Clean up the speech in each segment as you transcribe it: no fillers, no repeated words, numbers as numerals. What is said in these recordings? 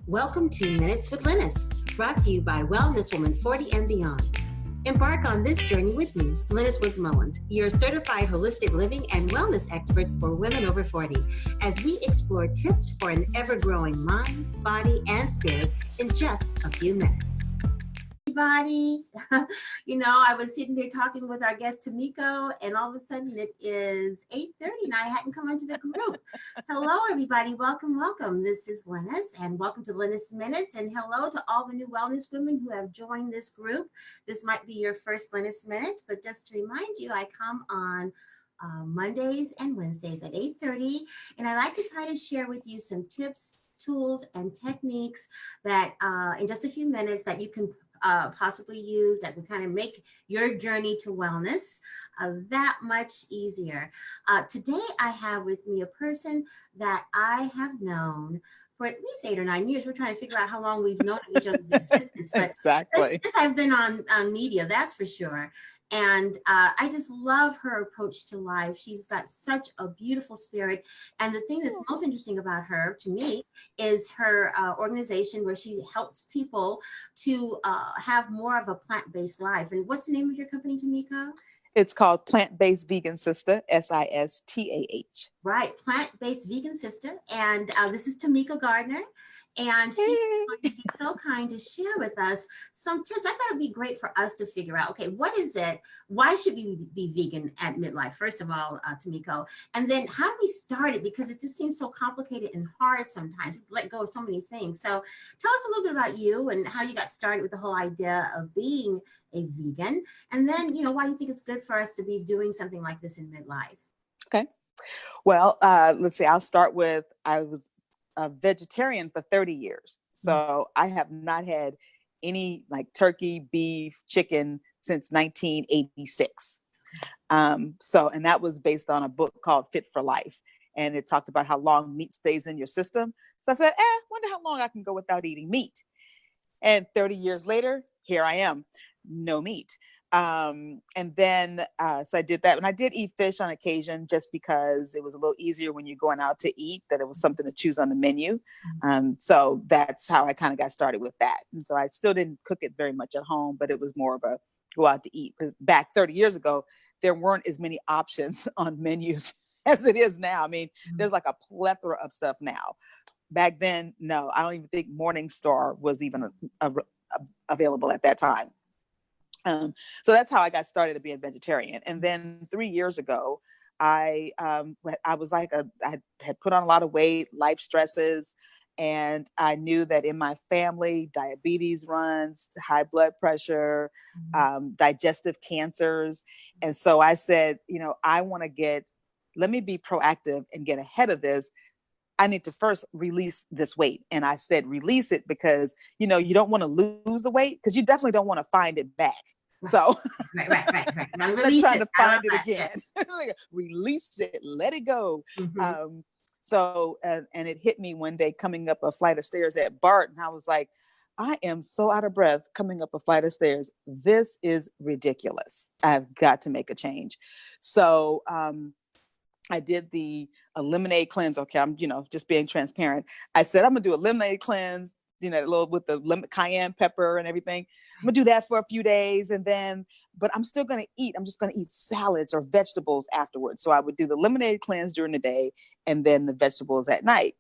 Welcome to Minutes with Lynnis, brought to you by Wellness Woman 40 and Beyond. Embark on this journey with me, Lynnis Mullins, your certified holistic living and wellness expert for women over 40, as we explore tips for an ever-growing mind, body, and spirit in just a few minutes. Everybody, I was sitting there talking with our guest Tamiko, and all of a sudden it is 8:30 and I hadn't come into the group. Hello, everybody. Welcome. This is Lynnis, and welcome to Lynnis Minutes, and hello to all the new wellness women who have joined this group. This might be your first Lynnis Minutes, but just to remind you, I come on Mondays and Wednesdays at 8:30, and I like to try to share with you some tips, tools, and techniques that in just a few minutes that you can possibly use that will kind of make your journey to wellness that much easier. Today, I have with me a person that I have known for at least 8 or 9 years. We're trying to figure out how long we've known each other's existence, but Exactly. since I've been on media, that's for sure. And I just love her approach to life. She's got such a beautiful spirit. And the thing that's most interesting about her, to me, is her organization where she helps people to have more of a plant-based life. And what's the name of your company, Tamiko? It's called Plant-Based Vegan Sister, SISTAH. Right, Plant-Based Vegan Sister. And this is Tamiko Gardner. And she's Hey. going to be so kind to share with us some tips. I thought it'd be great for us to figure out, okay, what is it? Why should we be vegan at midlife? First of all, Tamiko, and then how do we start it? Because it just seems so complicated and hard sometimes. We let go of so many things. So tell us a little bit about you and how you got started with the whole idea of being a vegan. And then, why you think it's good for us to be doing something like this in midlife. Okay. Well, let's see. I'll start with, I was a vegetarian for 30 years. So I have not had any like turkey, beef, chicken since 1986. And that was based on a book called Fit for Life. And it talked about how long meat stays in your system. So I said, wonder how long I can go without eating meat. And 30 years later, here I am, no meat. And then, so I did that, and I did eat fish on occasion just because it was a little easier when you're going out to eat, that it was something to choose on the menu. So that's how I kind of got started with that. And so I still didn't cook it very much at home, but it was more of a go out to eat, because back 30 years ago, there weren't as many options on menus as it is now. I mean, there's like a plethora of stuff now. Back then, no, I don't even think Morningstar was even available at that time. So that's how I got started to be a vegetarian. And then 3 years ago, I was like, I had put on a lot of weight, life stresses, and I knew that in my family, diabetes runs, high blood pressure, digestive cancers. And so I said, I want to let me be proactive and get ahead of this. I need to first release this weight. And I said, release it because, you don't want to lose the weight, because you definitely don't want to find it back. Right. So Right. I'm trying to find it again. Release it, let it go. Mm-hmm. And it hit me one day coming up a flight of stairs at BART. And I was like, I am so out of breath coming up a flight of stairs. This is ridiculous. I've got to make a change. So, I did the lemonade cleanse. Okay, I'm, just being transparent. I said, I'm gonna do a lemonade cleanse, a little with the cayenne pepper and everything. I'm gonna do that for a few days, but I'm still gonna eat. I'm just gonna eat salads or vegetables afterwards. So I would do the lemonade cleanse during the day and then the vegetables at night.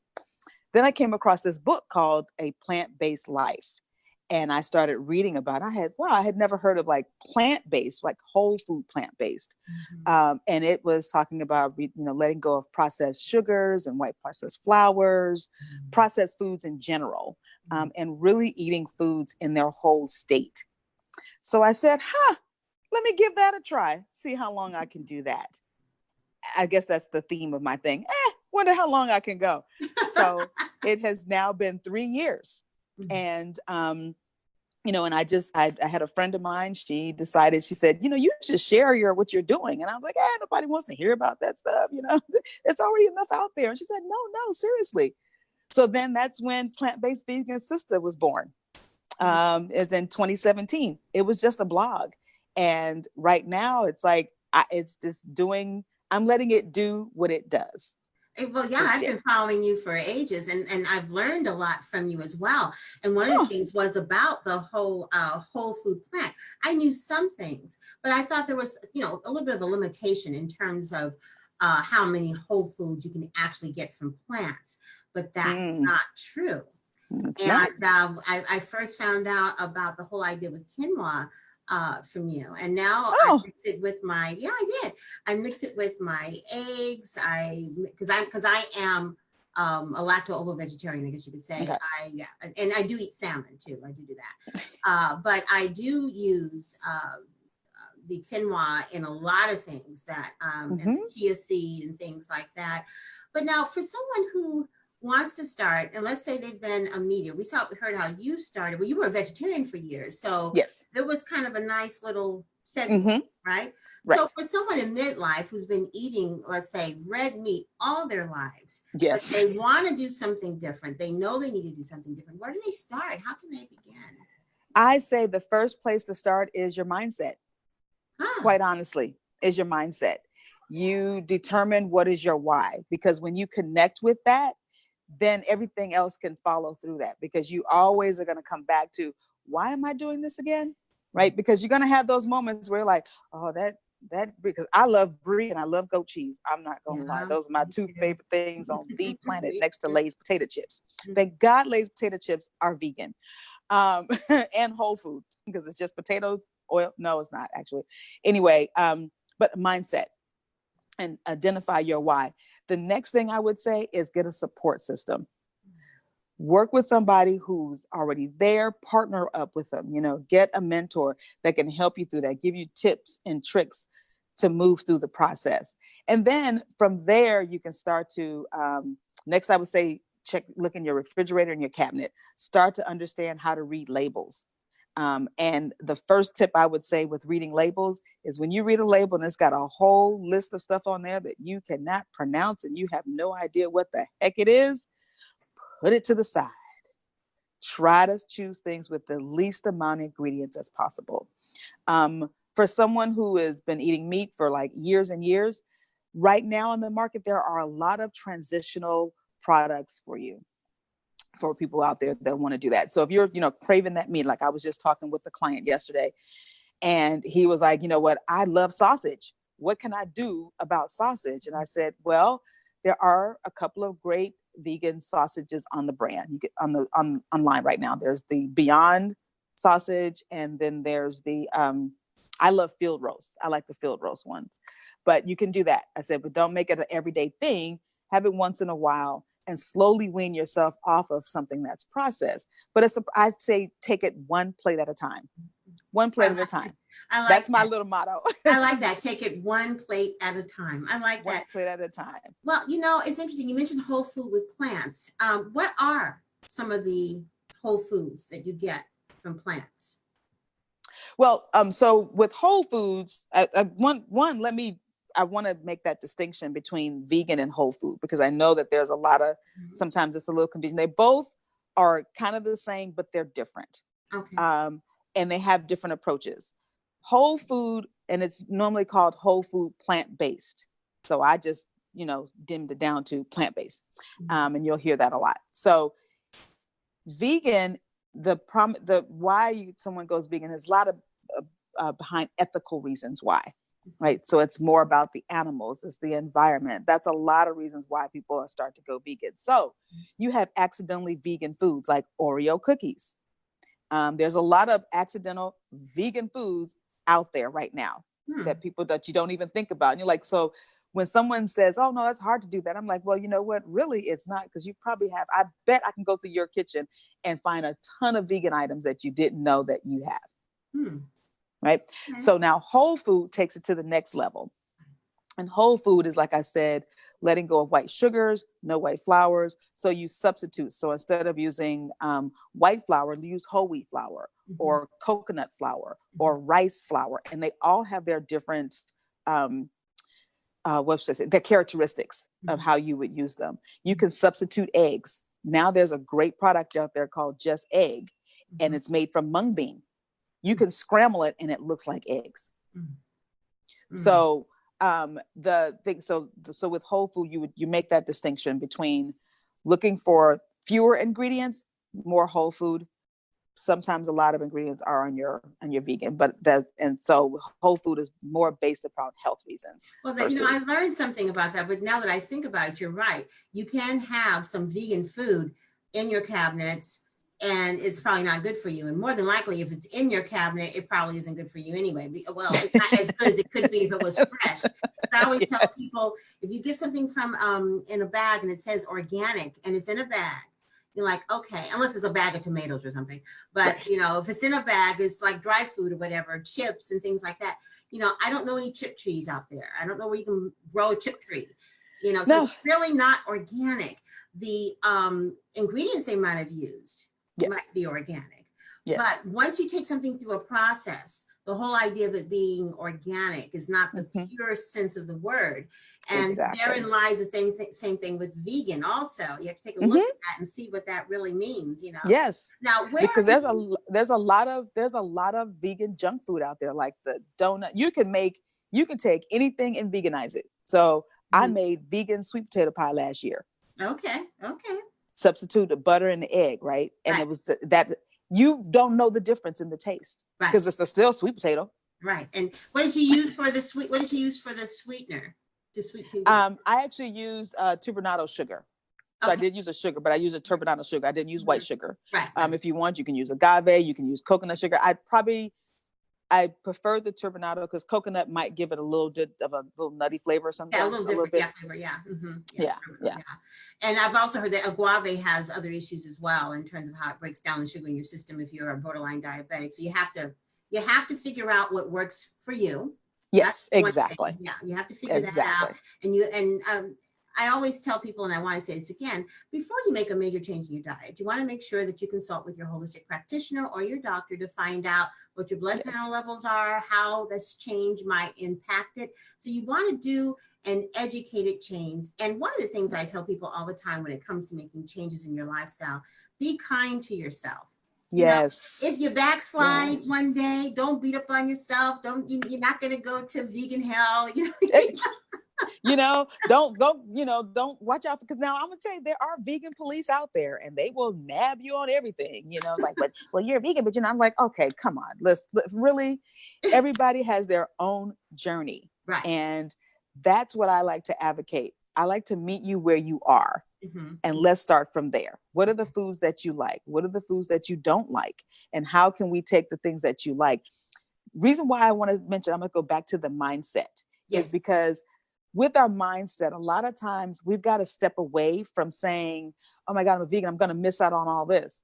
Then I came across this book called A Plant-Based Life. And I started reading about it. I had never heard of like plant-based, like whole food plant-based. Mm-hmm. And it was talking about, letting go of processed sugars and white processed flours, processed foods in general, and really eating foods in their whole state. So I said, let me give that a try. See how long I can do that. I guess that's the theme of my thing. Wonder how long I can go. So it has now been 3 years. And, and I had a friend of mine, she said, you should share what you're doing. And I was like, nobody wants to hear about that stuff. It's already enough out there. And she said, no, seriously. So then that's when Plant-Based Vegan Sister was born. It's in 2017. It was just a blog. And right now it's like, I'm letting it do what it does. Well, yeah, to I've share. been following you for ages, and I've learned a lot from you as well. And one of the Oh, things was about the whole food plant. I knew some things, but I thought there was, a little bit of a limitation in terms of how many whole foods you can actually get from plants. But that's mm, not true. it's not. And I first found out about the whole idea with quinoa from you, and now I Oh, mix it with my, yeah, I did. I mix it with my eggs. Because I am a lacto-ovo vegetarian, I guess you could say. okay. Yeah, and I do eat salmon too. I do that, but I do use the quinoa in a lot of things that and Hmm. the chia seed and things like that. But now for someone who wants to start, and let's say they've been a media, we heard how you started. Well, you were a vegetarian for years, so Yes. it was kind of a nice little segue, Hmm. right? So Right. for someone in midlife who's been eating, let's say, red meat all their lives, but Yes. they want to do something different, they know they need to do something different. Where do they start? How can they begin? I say the first place to start is your mindset. Ah, Quite honestly, is your mindset. You determine what is your why, because when you connect with that, then everything else can follow through that, because you always are going to come back to, why am I doing this again? Right? Because you're going to have those moments where you're like, oh, that, because I love brie and I love goat cheese. I'm not going to lie. yeah, Those are my me two too. favorite things on the planet, Me next to too. Lay's potato chips. Thank God Lay's potato chips are vegan, and whole food, because it's just potato oil. No, it's not actually. Anyway, but mindset and identify your why. The next thing I would say is get a support system. Work with somebody who's already there, partner up with them, get a mentor that can help you through that, give you tips and tricks to move through the process. And then from there, you can start to, next, I would say, look in your refrigerator and your cabinet, start to understand how to read labels. And the first tip I would say with reading labels is, when you read a label and it's got a whole list of stuff on there that you cannot pronounce and you have no idea what the heck it is, put it to the side. Try to choose things with the least amount of ingredients as possible. For someone who has been eating meat for like years and years, right now in the market, there are a lot of transitional products for you, for people out there that want to do that. So if you're, craving that meat, like I was just talking with the client yesterday, and he was like, you know what, I love sausage. What can I do about sausage? And I said, well, there are a couple of great vegan sausages on the brand. You get online right now. There's the Beyond sausage, and then there's the I love field roast. I like the field roast ones. But you can do that. I said, but don't make it an everyday thing. Have it once in a while and slowly wean yourself off of something that's processed. But I'd say take it one plate at a time. One I plate at a like time. I like That's my that. little motto. I like that. Take it one plate at a time. I like One that. plate at a time. Well, it's interesting. You mentioned whole food with plants. What are some of the whole foods that you get from plants? Well, so with whole foods, I want to make that distinction between vegan and whole food, because I know that there's a lot of, Mhm. sometimes it's a little confusing. They both are kind of the same, but they're different. Okay. Um, and they have different approaches. Whole food, and it's normally called whole food plant-based. So I just, dimmed it down to plant-based. And you'll hear that a lot. So vegan, the why someone goes vegan is a lot of behind ethical reasons why, right? So it's more about the animals, it's the environment. That's a lot of reasons why people are starting to go vegan. So you have accidentally vegan foods like Oreo cookies. There's a lot of accidental vegan foods out there right now Hmm. that you don't even think about. And you're like, so when someone says, oh no, it's hard to do that, I'm like, well, you know what? Really, it's not, because you probably have, I bet I can go through your kitchen and find a ton of vegan items that you didn't know that you have. Hmm. Right. Okay. So now whole food takes it to the next level. And whole food is, like I said, letting go of white sugars, no white flours. So you substitute. So instead of using white flour, use whole wheat flour Mhm. or coconut flour Mhm. or rice flour. And they all have their different, their characteristics of Mhm. how you would use them. You can substitute eggs. Now there's a great product out there called Just Egg, and Mhm. it's made from mung bean. You can scramble it and it looks like eggs. Mhm. Mhm. So the thing, so with whole food, you make that distinction between looking for fewer ingredients, more whole food. Sometimes a lot of ingredients are on your vegan, but so whole food is more based upon health reasons. Well, I learned something about that, but now that I think about it, you're right. You can have some vegan food in your cabinets, and it's probably not good for you. And more than likely, if it's in your cabinet, it probably isn't good for you anyway. Well, it's not as good as it could be if it was fresh. So I always tell people, if you get something from in a bag and it says organic and it's in a bag, you're like, okay, unless it's a bag of tomatoes or something. But, if it's in a bag, it's like dry food or whatever, chips and things like that. I don't know any chip trees out there. I don't know where you can grow a chip tree. So it's really not organic. The ingredients they might have used might be organic. Yes. But once you take something through a process, the whole idea of it being organic is not the pure sense of the word. And therein lies the same thing with vegan also. You have to take a look at that and see what that really means, Yes. Now, because there's a lot of vegan junk food out there, like the donut. You can take anything and veganize it. So I made vegan sweet potato pie last year. Okay. Substitute the butter and the egg, right? And it was that you don't know the difference in the taste because it's still sweet potato. Right. And what did you use for the sweetener? To sweet tea? I actually used turbinado sugar. So I did use a sugar, but I used a turbinado sugar. I didn't use white sugar. Right. If you want, you can use agave, you can use coconut sugar. I prefer the turbinado because coconut might give it a little bit of a little nutty flavor or something. Yeah, a little different flavor. Yeah. Yeah. And I've also heard that agave has other issues as well in terms of how it breaks down the sugar in your system if you're a borderline diabetic. So you have to figure out what works for you. Yes, exactly. Yeah, you have to figure that out. And I always tell people, and I want to say this again, before you make a major change in your diet, you want to make sure that you consult with your holistic practitioner or your doctor to find out what your blood panel levels are, how this change might impact it. So you want to do an educated change. And one of the things I tell people all the time when it comes to making changes in your lifestyle, be kind to yourself. Yes. If you backslide one day, don't beat up on yourself. You're not going to go to vegan hell. Don't watch out, because now I'm gonna tell you, there are vegan police out there and they will nab you on everything, like, but you're vegan, but I'm like, okay, come on, let's really, everybody has their own journey. Right. And that's what I like to advocate. I like to meet you where you are. And let's start from there. What are the foods that you like? What are the foods that you don't like? And how can we take the things that you like? Reason why I want to mention, I'm going to go back to the mindset. Yes. Is because with our mindset, a lot of times we've got to step away from saying, oh my God, I'm a vegan, I'm going to miss out on all this.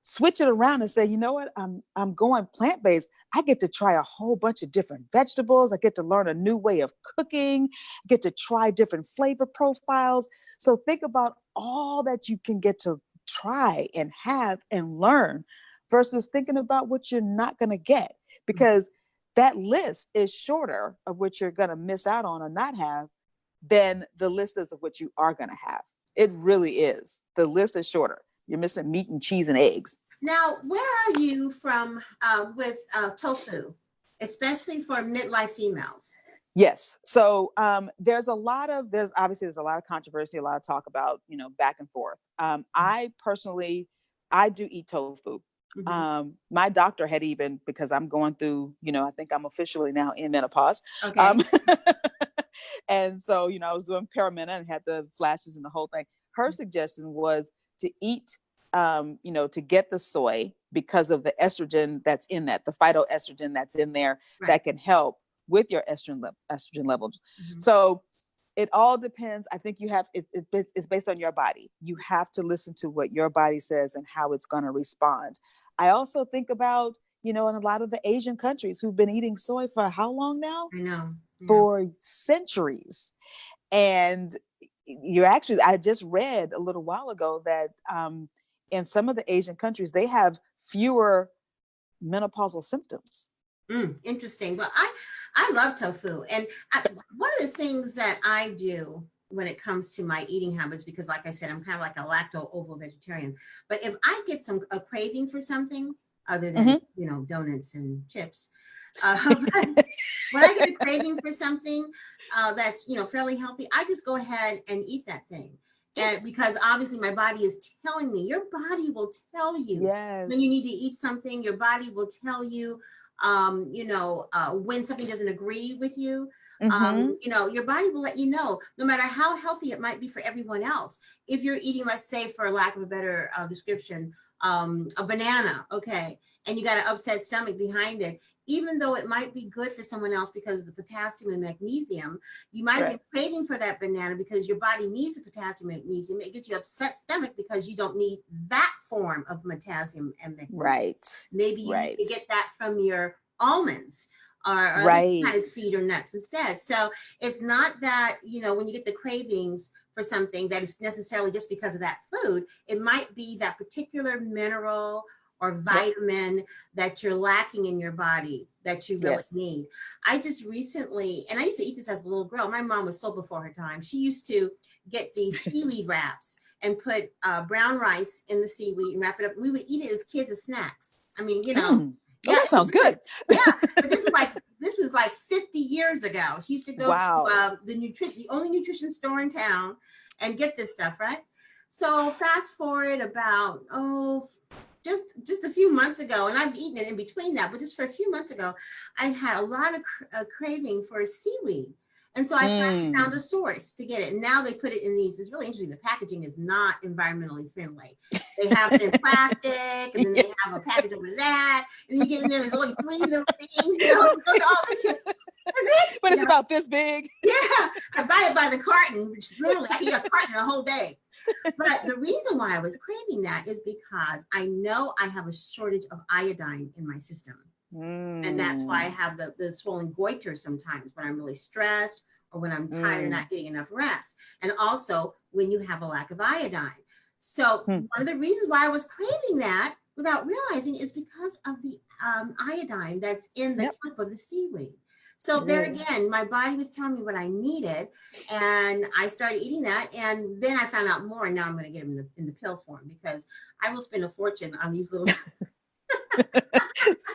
Switch it around and say, you know what, I'm going plant-based. I get to try a whole bunch of different vegetables. I get to learn a new way of cooking, get to try different flavor profiles. So think about all that you can get to try and have and learn versus thinking about what you're not going to get, because that list is shorter of what you're going to miss out on or not have than the list is of what you are going to have. It really is. The list is shorter. You're missing meat and cheese and eggs. Now, where are you from with tofu, especially for midlife females? Yes. So there's obviously a lot of controversy, a lot of talk about, back and forth. I personally do eat tofu. My doctor had even, because I'm going through, I think I'm officially now in menopause. Okay. And so, I was doing paramedic and had the flashes and the whole thing. Her suggestion was to eat, to get the soy because of the estrogen that's in that, the phytoestrogen that's in there that can help with your estrogen levels. So it all depends. I think it's based on your body. You have to listen to what your body says and how it's going to respond. I also think about, in a lot of the Asian countries who've been eating soy for how long now? I know. For centuries. And I just read a little while ago that in some of the Asian countries, they have fewer menopausal symptoms. Interesting. Well, I love tofu. And one of the things that I do when it comes to my eating habits, because like I said, I'm kind of like a lacto-ovo vegetarian, but if I get a craving for something other than, donuts and chips, But when I get a craving for something that's, fairly healthy, I just go ahead and eat that thing. And Yes. because obviously my body is telling me, your body will tell you Yes. when you need to eat something. Your body will tell you, when something doesn't agree with you. Mm-hmm. Your body will let you know, no matter how healthy it might be for everyone else. If you're eating, let's say, for lack of a better description, a banana, okay, and you got an upset stomach behind it, even though it might be good for someone else because of the potassium and magnesium, you might Right. be craving for that banana because your body needs the potassium and magnesium. It gets you upset stomach because you don't need that form of potassium and magnesium. Right. Maybe you need Right. to get that from your almonds or other kind Right. of seed or nuts instead. So it's not that, when you get the cravings for something that is necessarily just because of that food. It might be that particular mineral or Yep. vitamin that you're lacking in your body that you really Yes. need. I just recently, and I used to eat this as a little girl. My mom was so before her time. She used to get these seaweed wraps and put brown rice in the seaweed and wrap it up. We would eat it as kids as snacks. I mean, Mm. Oh, yeah, that it was sounds good. good. Yeah, but this was like 50 years ago. She used to go to Wow. the only nutrition store in town and get this stuff, right? So fast forward about just a few months ago, and I've eaten it in between that, but just for a few months ago, I had a lot of craving for seaweed. And so I finally found a Mm. source to get it. And now they put it in these. It's really interesting. The packaging is not environmentally friendly. They have it in plastic, and then they have a package over that. And then you get in there, there's only three little things, it goes all this. That's it. But it's about this big. Yeah, I buy it by the carton, which literally I can eat a carton a whole day. But the reason why I was craving that is because I know I have a shortage of iodine in my system. And that's why I Mm. have the swollen goiter sometimes when I'm really stressed or when I'm tired and Mm. not getting enough rest. And also when you have a lack of iodine. So Mm. one of the reasons why I was craving that without realizing is because of the iodine that's in the Yep. cup of the seaweed. So It there is. again, my body was telling me what I needed, and I started eating that. And then I found out more, and now I'm going to get them in the pill form because I will spend a fortune on these little.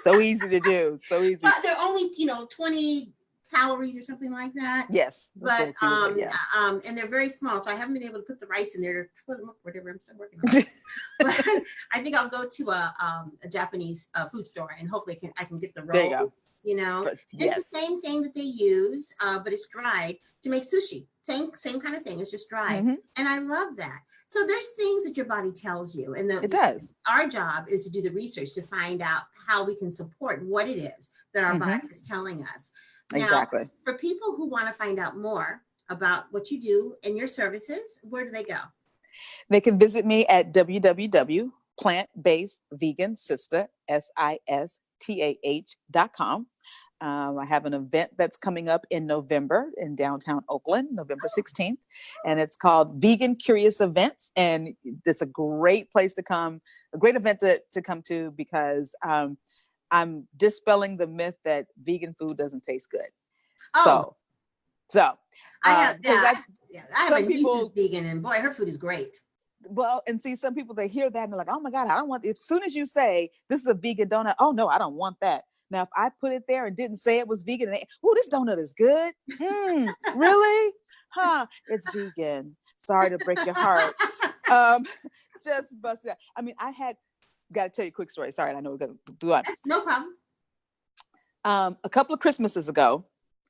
So easy to do. So easy. But they're only 20 calories or something like that. Yes. But Yeah. and they're very small, so I haven't been able to put the rice in there or whatever. I'm still working on it. But I think I'll go to a Japanese food store and hopefully I can get the There you roll. go. It's the Yes. same thing that they use, but it's dried to make sushi. Same kind of thing. It's just dried, Mm-hmm. and I love that. So there's things that your body tells you, and It does. our job is to do the research to find out how we can support what it is that our Mm-hmm. body is telling us. Now, Exactly. for people who want to find out more about what you do and your services, where do they go? They can visit me at www.plantbasedvegansister, sistah.com. I have an event that's coming up in November in downtown Oakland, November 16th, and it's called Vegan Curious Events. And it's a great place to come, a great event to come to because I'm dispelling the myth that vegan food doesn't taste good. Oh, So I have because I have a some niece who's people, vegan, and boy, her food is great. well, and see, some people, they hear that and they're like, oh my God, I don't want, as soon as you say this is a vegan donut, oh no, I don't want that. Now, if I put it there and didn't say it was vegan, and oh, this donut is good. Really? Huh? It's vegan. Sorry to break your heart. Just bust it out. I mean, got to tell you a quick story. Sorry, I know we're going to do on. No problem. A couple of Christmases ago,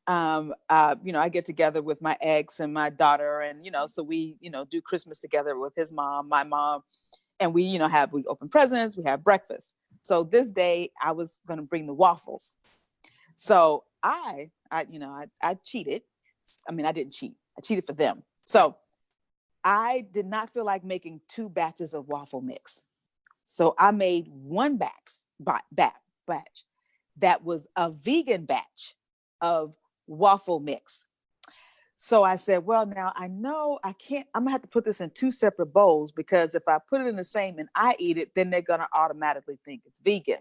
I get together with my ex and my daughter, and so we do Christmas together with his mom, my mom, and we open presents, we have breakfast. So this day I was going to bring the waffles. So I cheated. I mean, I didn't cheat. I cheated for them. So I did not feel like making 2 batches of waffle mix. So I made one batch that was a vegan batch of waffle mix. So I said, well, now I know I'm gonna have to put this in 2 separate bowls, because if I put it in the same and I eat it, then they're gonna automatically think it's vegan.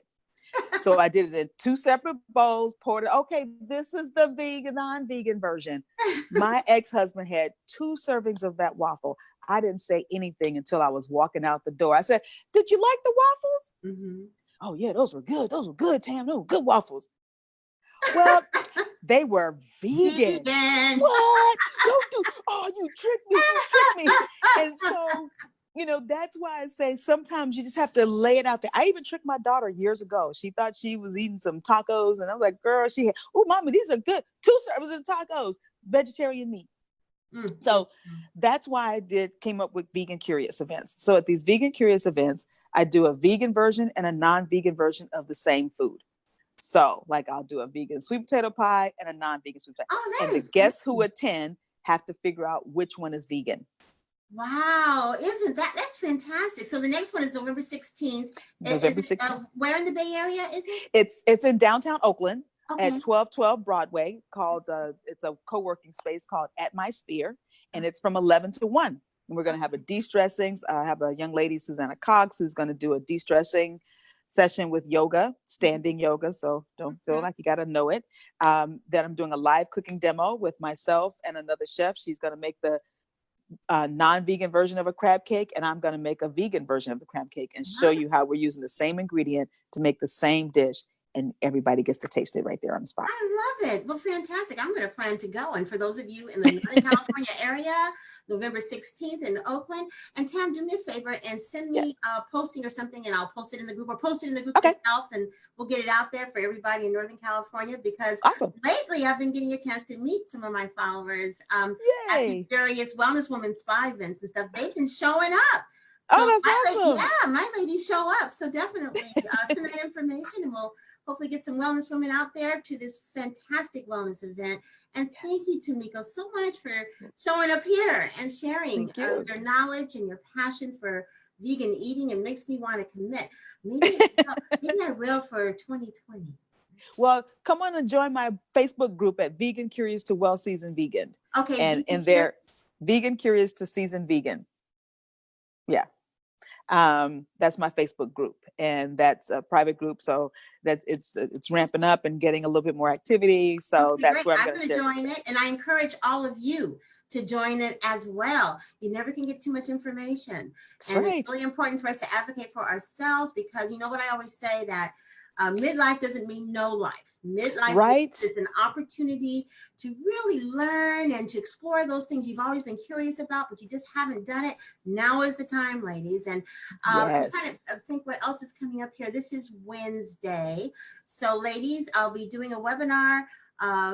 So I did it in 2 separate bowls, poured it. Okay, this is the non-vegan version. My ex-husband had 2 servings of that waffle. I didn't say anything until I was walking out the door. I said, did you like the waffles? Mm-hmm. Oh yeah, those were good. Those were good, Tam. Those were good waffles. Well, they were vegan. Vegan. What? Don't do, oh, you tricked me. You tricked me. And so, that's why I say sometimes you just have to lay it out there. I even tricked my daughter years ago. She thought she was eating some tacos. And I was like, girl, oh, mama, these are good. 2 servings of tacos, vegetarian meat. So that's why I came up with Vegan Curious events. So at these Vegan Curious events, I do a vegan version and a non-vegan version of the same food. So like I'll do a vegan sweet potato pie and a non-vegan sweet potato. Oh, and the guests who attend have to figure out which one is vegan. Wow, that's fantastic. So the next one is November 16th. November 16th. Where in the Bay Area is it? It's in downtown Oakland. Okay. At 1212 Broadway, called it's a co-working space called At My Sphere, and it's from 11 to 1. And we're going to have a de-stressing. I have a young lady, Susanna Cox, who's going to do a de-stressing session with yoga, standing yoga. So don't feel like you got to know it. Then I'm doing a live cooking demo with myself and another chef. She's going to make the non-vegan version of a crab cake, and I'm going to make a vegan version of the crab cake and show you how we're using the same ingredient to make the same dish. And everybody gets to taste it right there on the spot. I love it. Well, fantastic. I'm going to plan to go. And for those of you in the Northern California area, November 16th in Oakland. And Tam, do me a favor and send me a posting or something, and I'll post it in the group, or post it in the group itself, and we'll get it out there for everybody in Northern California, because lately I've been getting a chance to meet some of my followers at the various Wellness Women spa events and stuff. They've been showing up. So that's awesome. my ladies show up. So definitely send that information, and we'll hopefully get some wellness women out there to this fantastic wellness event. And thank you, Tamiko, so much for showing up here and sharing your knowledge and your passion for vegan eating. It makes me want to commit. Maybe I will for 2020. Well, come on and join my Facebook group at Vegan Curious to Well Seasoned Vegan. Okay. And they're Vegan Curious to Seasoned Vegan. Yeah. That's my Facebook group, and that's a private group. So it's ramping up and getting a little bit more activity. So that's where I'm going to join it. And I encourage all of you to join it as well. You never can get too much information. It's really important for us to advocate for ourselves, because you know what I always say, that midlife doesn't mean no life. Midlife is an opportunity to really learn and to explore those things you've always been curious about, but you just haven't done it. Now is the time, ladies. And I'm trying to think what else is coming up here. This is Wednesday. So ladies, I'll be doing a webinar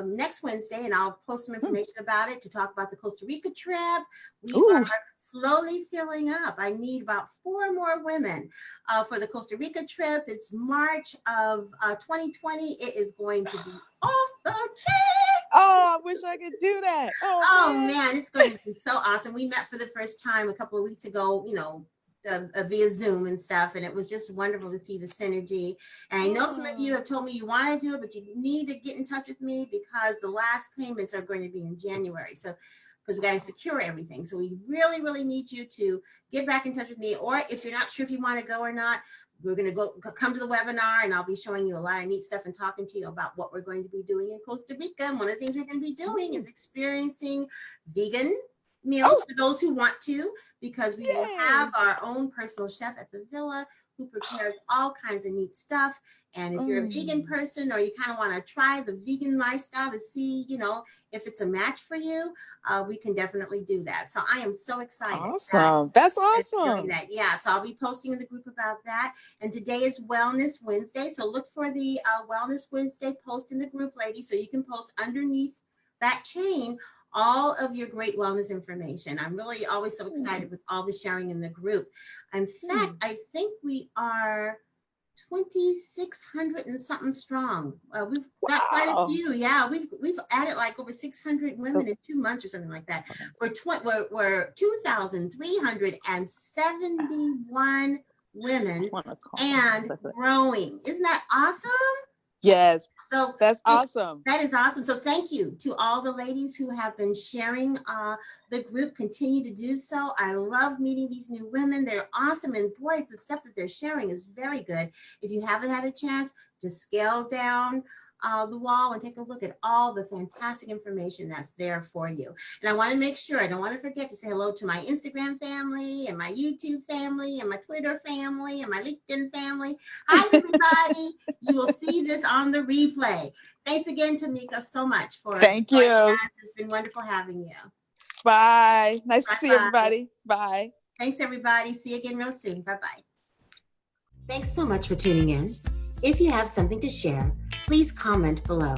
next Wednesday, and I'll post some information about it, to talk about the Costa Rica trip. We are slowly filling up. I need about 4 more women for the Costa Rica trip. It's March of 2020. It is going to be off the chain. Oh, I wish I could do that. Oh man, it's going to be so awesome. We met for the first time a couple of weeks ago, via Zoom and stuff, and it was just wonderful to see the synergy. And I know some of you have told me you want to do it, but you need to get in touch with me, because the last payments are going to be in January. So because we got to secure everything. So we really, really need you to get back in touch with me. Or if you're not sure if you want to go or not, we're going to come to the webinar, and I'll be showing you a lot of neat stuff and talking to you about what we're going to be doing in Costa Rica. And one of the things we're going to be doing is experiencing vegan meals for those who want to, because we will have our own personal chef at the villa who prepares all kinds of neat stuff. And if you're a vegan person, or you kind of want to try the vegan lifestyle to see, if it's a match for you, we can definitely do that. So I am so excited. Awesome. That's awesome. Yeah. So I'll be posting in the group about that. And today is Wellness Wednesday. So look for the Wellness Wednesday post in the group, ladies, so you can post underneath that chain all of your great wellness information. I'm really always so excited with all the sharing in the group. In fact, I think we are 2,600 and something strong. We've got quite a few. Yeah, we've added like over 600 women in 2 months or something like that. We're 2,371 women and growing. Isn't that awesome? Yes. So that's awesome. That is awesome. So thank you to all the ladies who have been sharing the group. Continue to do so. I love meeting these new women. They're awesome. And boy, the stuff that they're sharing is very good. If you haven't had a chance, just scale down the wall and take a look at all the fantastic information that's there for you. And I want to make sure, I don't want to forget to say hello to my Instagram family and my YouTube family and my Twitter family and my LinkedIn family. Hi, everybody. You will see this on the replay. Thanks again, Tamika, so much for Thank you. us. It's been wonderful having you. Bye. Nice to see everybody. Bye. Thanks, everybody. See you again real soon. Bye-bye. Thanks so much for tuning in. If you have something to share, please comment below.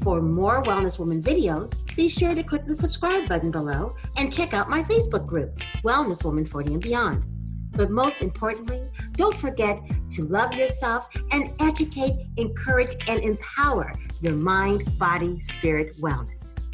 For more Wellness Woman videos, be sure to click the subscribe button below and check out my Facebook group, Wellness Woman 40 and Beyond. But most importantly, don't forget to love yourself and educate, encourage, and empower your mind, body, spirit wellness.